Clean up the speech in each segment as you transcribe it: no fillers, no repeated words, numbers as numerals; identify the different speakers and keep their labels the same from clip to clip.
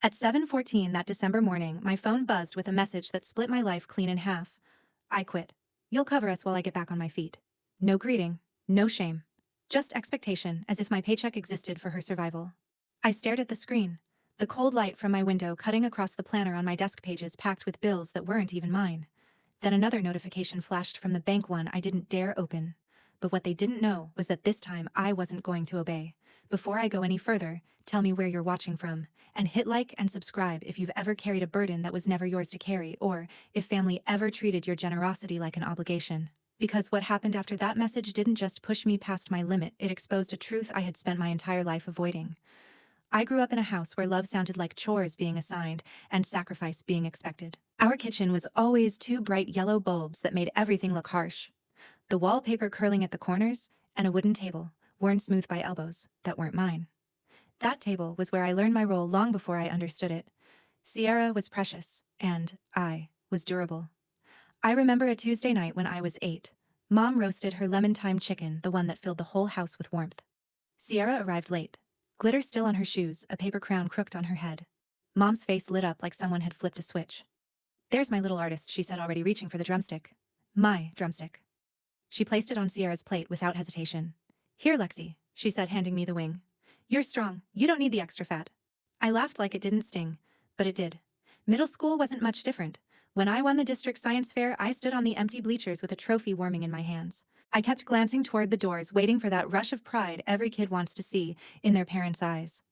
Speaker 1: At 7:14 that December morning, my phone buzzed with a message that split my life clean in half. I quit. You'll cover us while I get back on my feet. No greeting, no shame. Just expectation, as if my paycheck existed for her survival. I stared at the screen, the cold light from my window cutting across the planner on my desk pages packed with bills that weren't even mine. Then another notification flashed from the bank, one I didn't dare open. But what they didn't know was that this time I wasn't going to obey. Before I go any further, tell me where you're watching from, and hit like and subscribe if you've ever carried a burden that was never yours to carry, or if family ever treated your generosity like an obligation. Because what happened after that message didn't just push me past my limit, it exposed a truth I had spent my entire life avoiding. I grew up in a house where love sounded like chores being assigned and sacrifice being expected. Our kitchen was always two bright yellow bulbs that made everything look harsh. The wallpaper curling at the corners, and a wooden table, worn smooth by elbows, that weren't mine. That table was where I learned my role long before I understood it. Sierra was precious, and I was durable. I remember a Tuesday night when I was 8. Mom roasted her lemon-thyme chicken, the one that filled the whole house with warmth. Sierra arrived late, glitter still on her shoes, a paper crown crooked on her head. Mom's face lit up like someone had flipped a switch. "There's my little artist," she said, already reaching for the drumstick. My drumstick. She placed it on Sierra's plate without hesitation. "Here, Lexi," she said, handing me the wing. "You're strong. You don't need the extra fat." I laughed like it didn't sting, but it did. Middle school wasn't much different. When I won the district science fair, I stood on the empty bleachers with a trophy warming in my hands. I kept glancing toward the doors, waiting for that rush of pride every kid wants to see in their parents' eyes.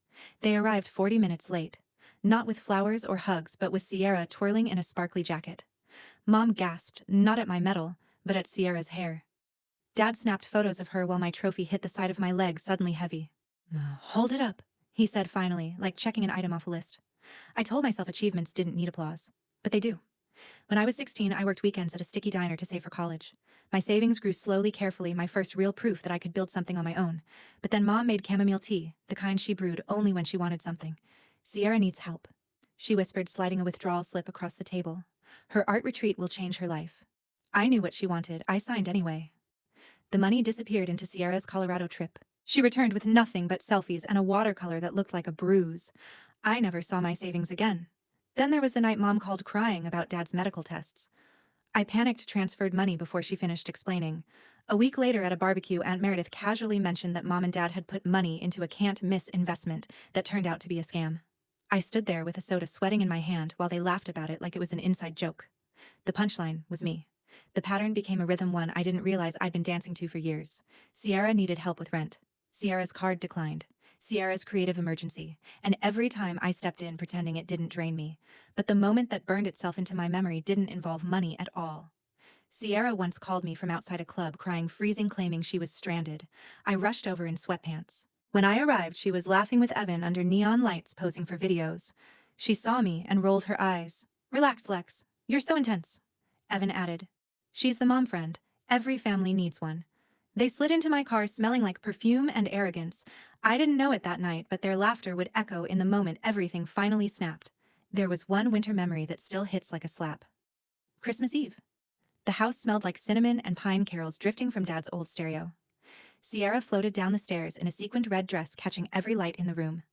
Speaker 1: They arrived 40 minutes late. Not with flowers or hugs, but with Sierra twirling in a sparkly jacket. Mom gasped, not at my medal, but at Sierra's hair. Dad snapped photos of her while my trophy hit the side of my leg, suddenly heavy. "Hold it up," he said finally, like checking an item off a list. I told myself achievements didn't need applause, but they do. When I was 16, I worked weekends at a sticky diner to save for college. My savings grew slowly, carefully, my first real proof that I could build something on my own. But then Mom made chamomile tea, the kind she brewed only when she wanted something. "Sierra needs help," she whispered, sliding a withdrawal slip across the table. "Her art retreat will change her life." I knew what she wanted. I signed anyway. The money disappeared into Sierra's Colorado trip. She returned with nothing but selfies and a watercolor that looked like a bruise. I never saw my savings again. Then there was the night Mom called crying about Dad's medical tests. I panicked, transferred money before she finished explaining. A week later at a barbecue, Aunt Meredith casually mentioned that Mom and Dad had put money into a can't-miss investment that turned out to be a scam. I stood there with a soda sweating in my hand while they laughed about it like it was an inside joke. The punchline was me. The pattern became a rhythm, one I didn't realize I'd been dancing to for years. Sierra needed help with rent. Sierra's card declined. Sierra's creative emergency. And every time I stepped in pretending it didn't drain me. But the moment that burned itself into my memory didn't involve money at all. Sierra once called me from outside a club, crying, freezing, claiming she was stranded. I rushed over in sweatpants. When I arrived, she was laughing with Evan under neon lights, posing for videos. She saw me and rolled her eyes. "Relax, Lex. You're so intense," Evan added. "She's the mom friend. Every family needs one." They slid into my car smelling like perfume and arrogance. I didn't know it that night, but their laughter would echo in the moment everything finally snapped. There was one winter memory that still hits like a slap. Christmas Eve. The house smelled like cinnamon and pine carols drifting from Dad's old stereo. Sierra floated down the stairs in a sequined red dress, catching every light in the room.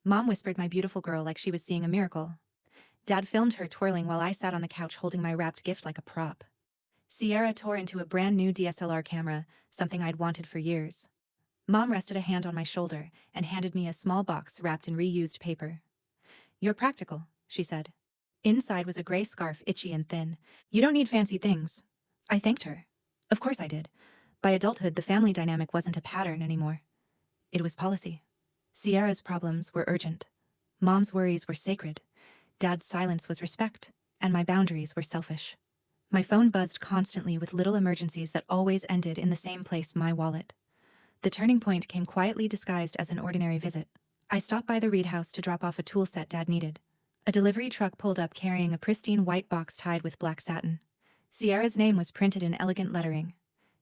Speaker 1: Mom whispered, "My beautiful girl," like she was seeing a miracle. Dad filmed her twirling while I sat on the couch holding my wrapped gift like a prop. Sierra tore into a brand new DSLR camera, something I'd wanted for years. Mom rested a hand on my shoulder and handed me a small box wrapped in reused paper. "You're practical," she said. Inside was a gray scarf, itchy and thin. "You don't need fancy things." I thanked her. Of course I did. By adulthood, the family dynamic wasn't a pattern anymore. It was policy. Sierra's problems were urgent. Mom's worries were sacred. Dad's silence was respect, and my boundaries were selfish. My phone buzzed constantly with little emergencies that always ended in the same place, my wallet. The turning point came quietly, disguised as an ordinary visit. I stopped by the Reed house to drop off a tool set Dad needed. A delivery truck pulled up carrying a pristine white box tied with black satin. Sierra's name was printed in elegant lettering.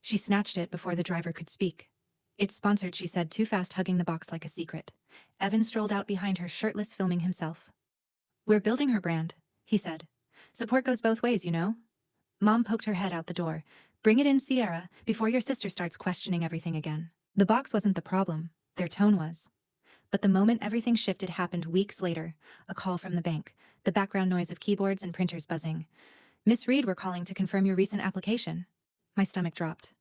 Speaker 1: She snatched it before the driver could speak. "It's sponsored," she said, too fast, hugging the box like a secret. Evan strolled out behind her, shirtless, filming himself. "We're building her brand," he said. "Support goes both ways, you know." Mom poked her head out the door. "Bring it in, Sierra, before your sister starts questioning everything again." The box wasn't the problem. Their tone was. But the moment everything shifted happened weeks later. A call from the bank, the background noise of keyboards and printers buzzing. "Miss Reed, we're calling to confirm your recent application." My stomach dropped.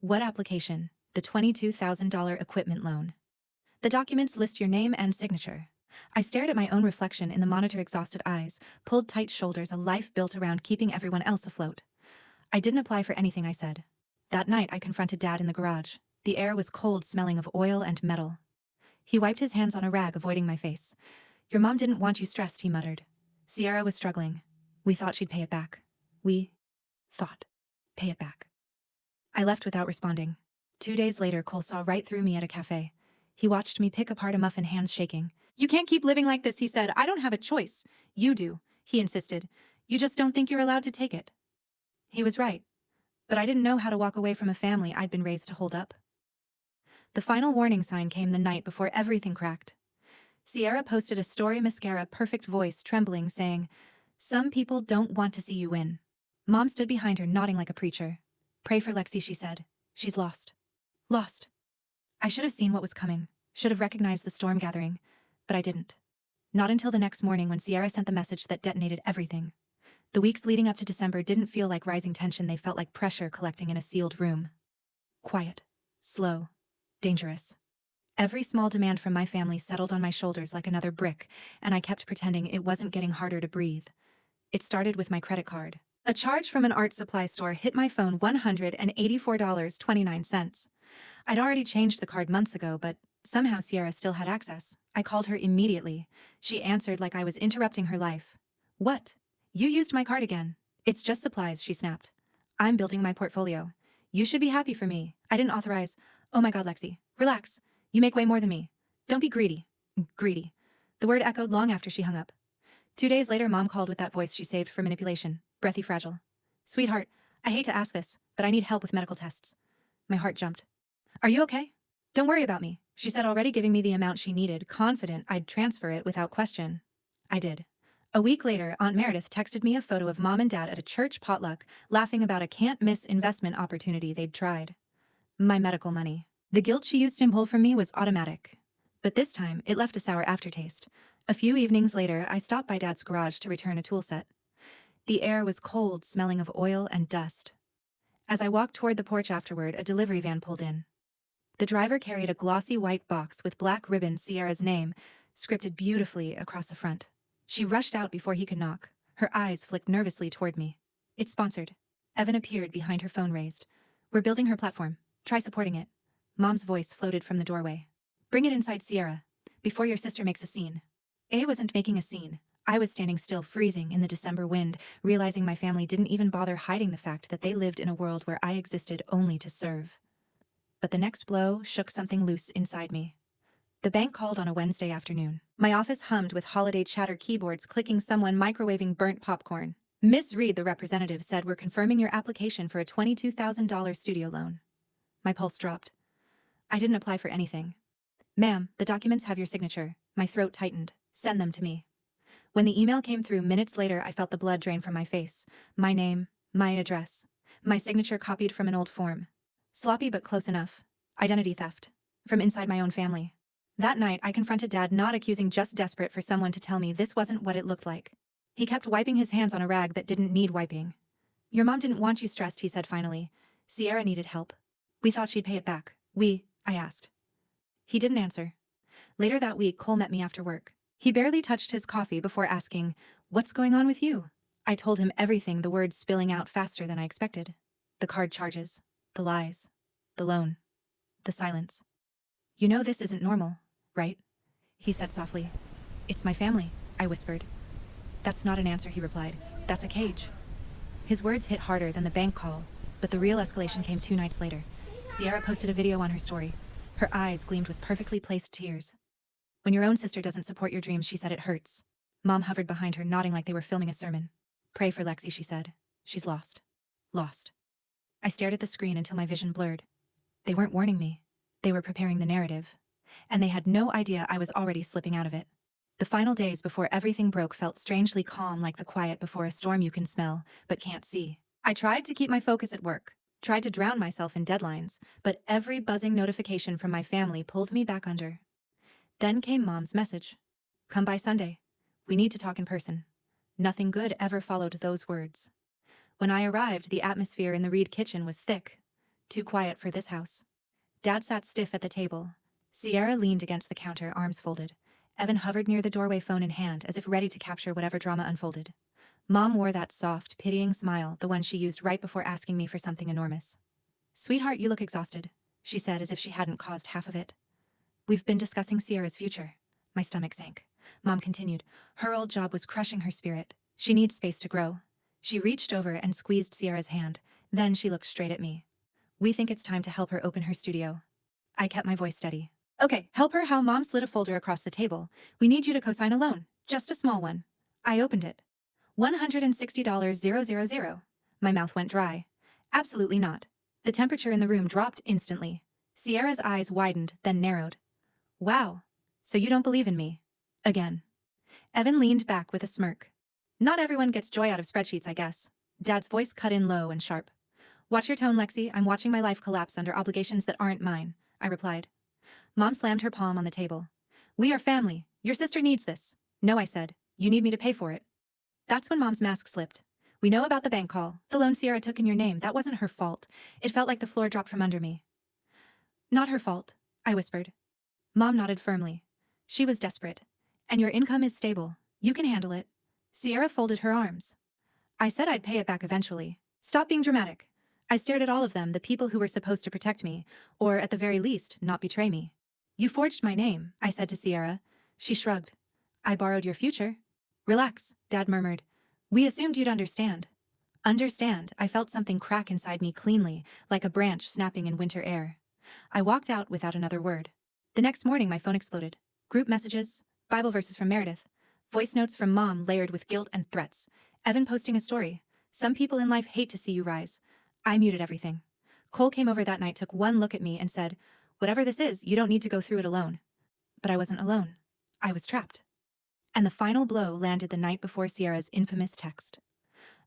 Speaker 1: "What application?" "The $22,000 equipment loan. The documents list your name and signature." I stared at my own reflection in the monitor, exhausted eyes, pulled tight shoulders, a life built around keeping everyone else afloat. "I didn't apply for anything," I said. That night, I confronted Dad in the garage. The air was cold, smelling of oil and metal. He wiped his hands on a rag, avoiding my face. "Your mom didn't want you stressed," he muttered. "Sierra was struggling. We thought she'd pay it back." We thought. Pay it back. I left without responding. 2 days later, Cole saw right through me at a cafe. He watched me pick apart a muffin, hands shaking. "You can't keep living like this," he said. "I don't have a choice." "You do," he insisted. "You just don't think you're allowed to take it." He was right. But I didn't know how to walk away from a family I'd been raised to hold up. The final warning sign came the night before everything cracked. Sierra posted a story, mascara, perfect voice trembling, saying, "Some people don't want to see you win." Mom stood behind her, nodding like a preacher. "Pray for Lexi," she said. "She's lost." Lost. I should have seen what was coming, should have recognized the storm gathering, but I didn't. Not until the next morning, when Sierra sent the message that detonated everything. The weeks leading up to December didn't feel like rising tension, they felt like pressure collecting in a sealed room. Quiet, slow, dangerous. Every small demand from my family settled on my shoulders like another brick, and I kept pretending it wasn't getting harder to breathe. It started with my credit card. A charge from an art supply store hit my phone, $184.29. I'd already changed the card months ago, but somehow Sierra still had access. I called her immediately. She answered like I was interrupting her life. "What? You used my card again." "It's just supplies," she snapped. "I'm building my portfolio. You should be happy for me. I didn't authorize." "Oh my God, Lexi. Relax. You make way more than me. Don't be greedy." Greedy. The word echoed long after she hung up. 2 days later, Mom called with that voice she saved for manipulation. Breathy, fragile. "Sweetheart, I hate to ask this, but I need help with medical tests." My heart jumped. "Are you okay?" "Don't worry about me," she said, already giving me the amount she needed, confident I'd transfer it without question. I did. A week later, Aunt Meredith texted me a photo of Mom and Dad at a church potluck, laughing about a can't-miss investment opportunity they'd tried. My medical money. The guilt she used to pull from me was automatic. But this time, it left a sour aftertaste. A few evenings later, I stopped by Dad's garage to return a tool set. The air was cold, smelling of oil and dust. As I walked toward the porch afterward, a delivery van pulled in. The driver carried a glossy white box with black ribbon, Sierra's name, scripted beautifully across the front. She rushed out before he could knock. Her eyes flicked nervously toward me. "It's sponsored." Evan appeared behind her, phone raised. "We're building her platform. Try supporting it." Mom's voice floated from the doorway. "Bring it inside, Sierra, before your sister makes a scene." A wasn't making a scene. I was standing still, freezing in the December wind, realizing my family didn't even bother hiding the fact that they lived in a world where I existed only to serve. But the next blow shook something loose inside me. The bank called on a Wednesday afternoon. My office hummed with holiday chatter, keyboards clicking, someone microwaving burnt popcorn. "Miss Reed," the representative said, "we're confirming your application for a $22,000 studio loan." My pulse dropped. I didn't apply for anything. "Ma'am, the documents have your signature." My throat tightened. "Send them to me." When the email came through minutes later, I felt the blood drain from my face. My name, my address, my signature copied from an old form. Sloppy but close enough. Identity theft. From inside my own family. That night, I confronted Dad, not accusing, just desperate for someone to tell me this wasn't what it looked like. He kept wiping his hands on a rag that didn't need wiping. "Your mom didn't want you stressed," he said finally. "Sierra needed help. We thought she'd pay it back." I asked. He didn't answer. Later that week, Cole met me after work. He barely touched his coffee before asking, "What's going on with you?" I told him everything, the words spilling out faster than I expected. The card charges, the lies, the loan, the silence. "You know this isn't normal, right?" he said softly. "It's my family," I whispered. "That's not an answer," he replied. "That's a cage." His words hit harder than the bank call, but the real escalation came 2 nights later. Sierra posted a video on her story. Her eyes gleamed with perfectly placed tears. "When your own sister doesn't support your dreams," she said, "it hurts." Mom hovered behind her, nodding like they were filming a sermon. "Pray for Lexi," she said. "She's lost." Lost. I stared at the screen until my vision blurred. They weren't warning me. They were preparing the narrative. And they had no idea I was already slipping out of it. The final days before everything broke felt strangely calm, like the quiet before a storm you can smell, but can't see. I tried to keep my focus at work, tried to drown myself in deadlines, but every buzzing notification from my family pulled me back under. Then came Mom's message. Come by Sunday. We need to talk in person. Nothing good ever followed those words. When I arrived, the atmosphere in the Reed kitchen was thick. Too quiet for this house. Dad sat stiff at the table. Sierra leaned against the counter, arms folded. Evan hovered near the doorway, phone in hand, as if ready to capture whatever drama unfolded. Mom wore that soft, pitying smile, the one she used right before asking me for something enormous. Sweetheart, you look exhausted, she said, as if she hadn't caused half of it. We've been discussing Sierra's future. My stomach sank. Mom continued. Her old job was crushing her spirit. She needs space to grow. She reached over and squeezed Sierra's hand. Then she looked straight at me. We think it's time to help her open her studio. I kept my voice steady. Okay, help her how? Mom slid a folder across the table. We need you to co-sign a loan. Just a small one. I opened it. $160,000. My mouth went dry. Absolutely not. The temperature in the room dropped instantly. Sierra's eyes widened, then narrowed. Wow. So you don't believe in me? Again. Evan leaned back with a smirk. Not everyone gets joy out of spreadsheets, I guess. Dad's voice cut in low and sharp. Watch your tone, Lexi. I'm watching my life collapse under obligations that aren't mine, I replied. Mom slammed her palm on the table. We are family. Your sister needs this. No, I said. You need me to pay for it. That's when Mom's mask slipped. We know about the bank call. The loan Sierra took in your name. That wasn't her fault. It felt like the floor dropped from under me. Not her fault, I whispered. Mom nodded firmly. She was desperate. And your income is stable. You can handle it. Sierra folded her arms. I said I'd pay it back eventually. Stop being dramatic. I stared at all of them, the people who were supposed to protect me, or at the very least, not betray me. You forged my name, I said to Sierra. She shrugged. I borrowed your future. Relax, Dad murmured. We assumed you'd understand. Understand, I felt something crack inside me cleanly, like a branch snapping in winter air. I walked out without another word. The next morning my phone exploded. Group messages, Bible verses from Meredith, voice notes from Mom layered with guilt and threats, Evan posting a story. Some people in life hate to see you rise. I muted everything. Cole came over that night, took one look at me and said, whatever this is, you don't need to go through it alone. But I wasn't alone. I was trapped. And the final blow landed the night before Sierra's infamous text.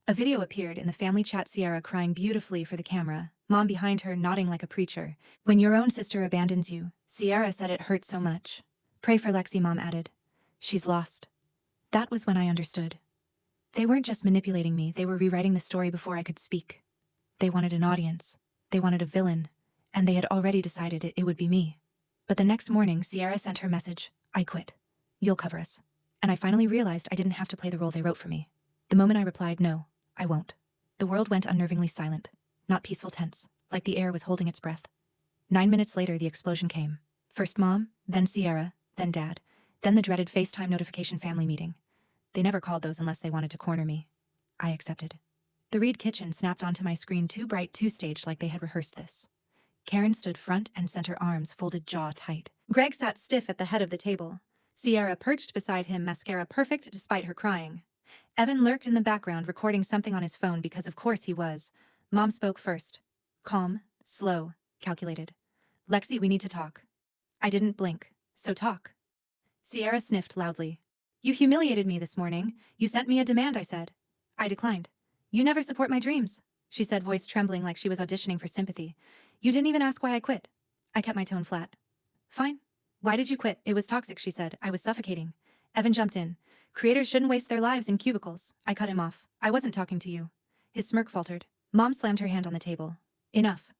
Speaker 1: A video appeared in the family chat, Sierra crying beautifully for the camera, Mom behind her nodding like a preacher. When your own sister abandons you, Sierra said it hurt so much. Pray for Lexi, Mom added. She's lost. That was when I understood. They weren't just manipulating me, they were rewriting the story before I could speak. They wanted an audience. They wanted a villain. And they had already decided it would be me. But the next morning, Sierra sent her message. I quit. You'll cover us. And I finally realized I didn't have to play the role they wrote for me. The moment I replied, no, I won't. The world went unnervingly silent. Not peaceful, tense, like the air was holding its breath. 9 minutes later, the explosion came. First Mom, then Sierra, then Dad, then the dreaded FaceTime notification family meeting. They never called those unless they wanted to corner me. I accepted. The Reed kitchen snapped onto my screen, too bright, too staged, like they had rehearsed this. Karen stood front and center, arms folded, jaw tight. Greg sat stiff at the head of the table. Sierra perched beside him, mascara perfect despite her crying. Evan lurked in the background, recording something on his phone because of course he was. Mom spoke first. Calm, slow, calculated. Lexi, we need to talk. I didn't blink. So talk. Sierra sniffed loudly. You humiliated me this morning. You sent me a demand, I said. I declined. You never support my dreams, she said, voice trembling like she was auditioning for sympathy. You didn't even ask why I quit. I kept my tone flat. Fine. Why did you quit? It was toxic, she said. I was suffocating. Evan jumped in. Creators shouldn't waste their lives in cubicles. I cut him off. I wasn't talking to you. His smirk faltered. Mom slammed her hand on the table. Enough.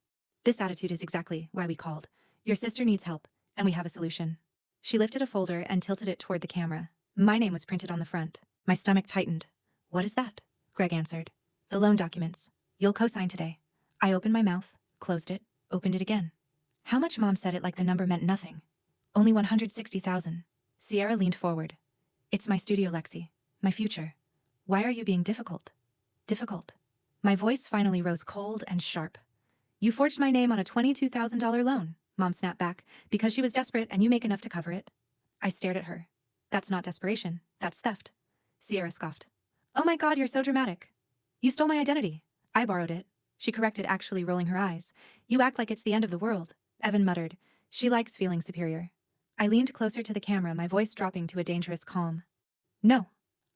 Speaker 1: This attitude is exactly why we called. Your sister needs help, and we have a solution. She lifted a folder and tilted it toward the camera. My name was printed on the front. My stomach tightened. What is that? Greg answered. The loan documents. You'll co-sign today. I opened my mouth, closed it, opened it again. How much? Mom said it like the number meant nothing. Only 160,000. Sierra leaned forward. It's my studio, Lexi. My future. Why are you being difficult? Difficult. My voice finally rose cold and sharp. You forged my name on a $22,000 loan, Mom snapped back, because she was desperate and you make enough to cover it. I stared at her. That's not desperation. That's theft. Sierra scoffed. Oh my God, you're so dramatic. You stole my identity. I borrowed it. She corrected, actually rolling her eyes. You act like it's the end of the world. Evan muttered. She likes feeling superior. I leaned closer to the camera, my voice dropping to a dangerous calm. No.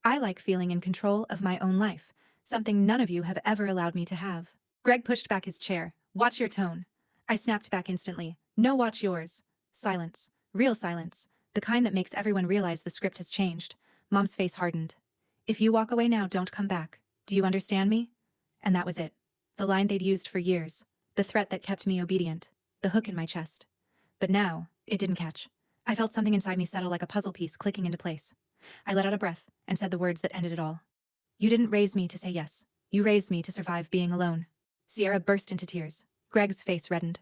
Speaker 1: I like feeling in control of my own life, something none of you have ever allowed me to have. Greg pushed back his chair. Watch your tone. I snapped back instantly. No, watch yours. Silence. Real silence. The kind that makes everyone realize the script has changed. Mom's face hardened. If you walk away now, don't come back. Do you understand me? And that was it. The line they'd used for years. The threat that kept me obedient. The hook in my chest. But now, it didn't catch. I felt something inside me settle like a puzzle piece clicking into place. I let out a breath and said the words that ended it all. You didn't raise me to say yes. You raised me to survive being alone. Sierra burst into tears. Greg's face reddened.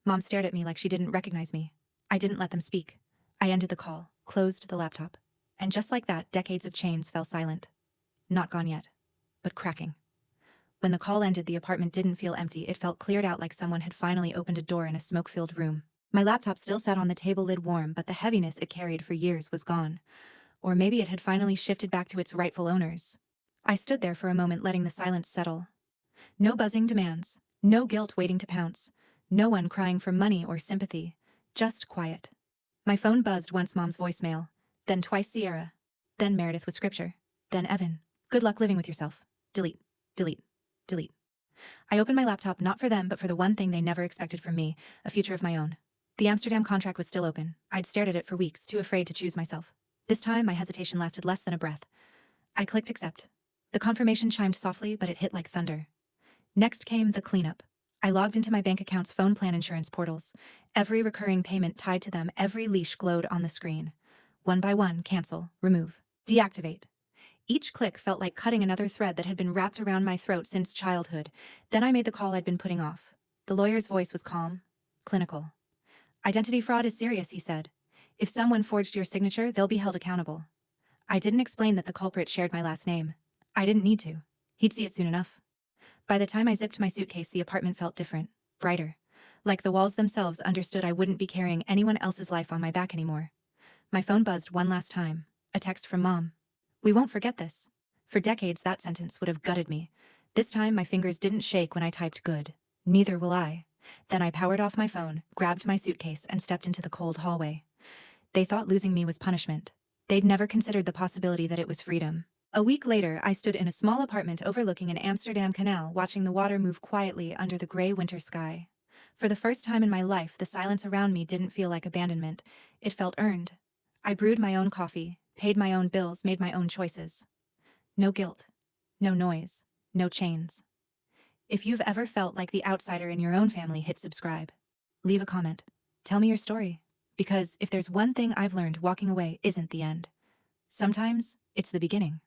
Speaker 1: Mom stared at me like she didn't recognize me. I didn't let them speak. I ended the call, closed the laptop. And just like that, decades of chains fell silent. Not gone yet, but cracking. When the call ended, the apartment didn't feel empty. It felt cleared out like someone had finally opened a door in a smoke-filled room. My laptop still sat on the table, lid warm, but the heaviness it carried for years was gone. Or maybe it had finally shifted back to its rightful owners. I stood there for a moment, letting the silence settle. No buzzing demands, no guilt waiting to pounce, no one crying for money or sympathy, just quiet. My phone buzzed once, Mom's voicemail, then twice Sierra, then Meredith with scripture, then Evan. Good luck living with yourself. Delete, delete, delete. I opened my laptop not for them, but for the one thing they never expected from me, a future of my own. The Amsterdam contract was still open. I'd stared at it for weeks, too afraid to choose myself. This time, my hesitation lasted less than a breath. I clicked accept. The confirmation chimed softly, but it hit like thunder. Next came the cleanup. I logged into my bank account's phone plan insurance portals. Every recurring payment tied to them, every leash glowed on the screen. One by one, cancel, remove, deactivate. Each click felt like cutting another thread that had been wrapped around my throat since childhood. Then I made the call I'd been putting off. The lawyer's voice was calm, clinical. Identity fraud is serious, he said. If someone forged your signature, they'll be held accountable. I didn't explain that the culprit shared my last name. I didn't need to. He'd see it soon enough. By the time I zipped my suitcase, the apartment felt different, brighter. Like the walls themselves understood I wouldn't be carrying anyone else's life on my back anymore. My phone buzzed one last time. A text from Mom. We won't forget this. For decades, that sentence would have gutted me. This time, my fingers didn't shake when I typed good. Neither will I. Then I powered off my phone, grabbed my suitcase, and stepped into the cold hallway. They thought losing me was punishment. They'd never considered the possibility that it was freedom. A week later, I stood in a small apartment overlooking an Amsterdam canal, watching the water move quietly under the gray winter sky. For the first time in my life, the silence around me didn't feel like abandonment. It felt earned. I brewed my own coffee, paid my own bills, made my own choices. No guilt. No noise. No chains. If you've ever felt like the outsider in your own family, hit subscribe. Leave a comment. Tell me your story. Because if there's one thing I've learned, walking away isn't the end. Sometimes it's the beginning.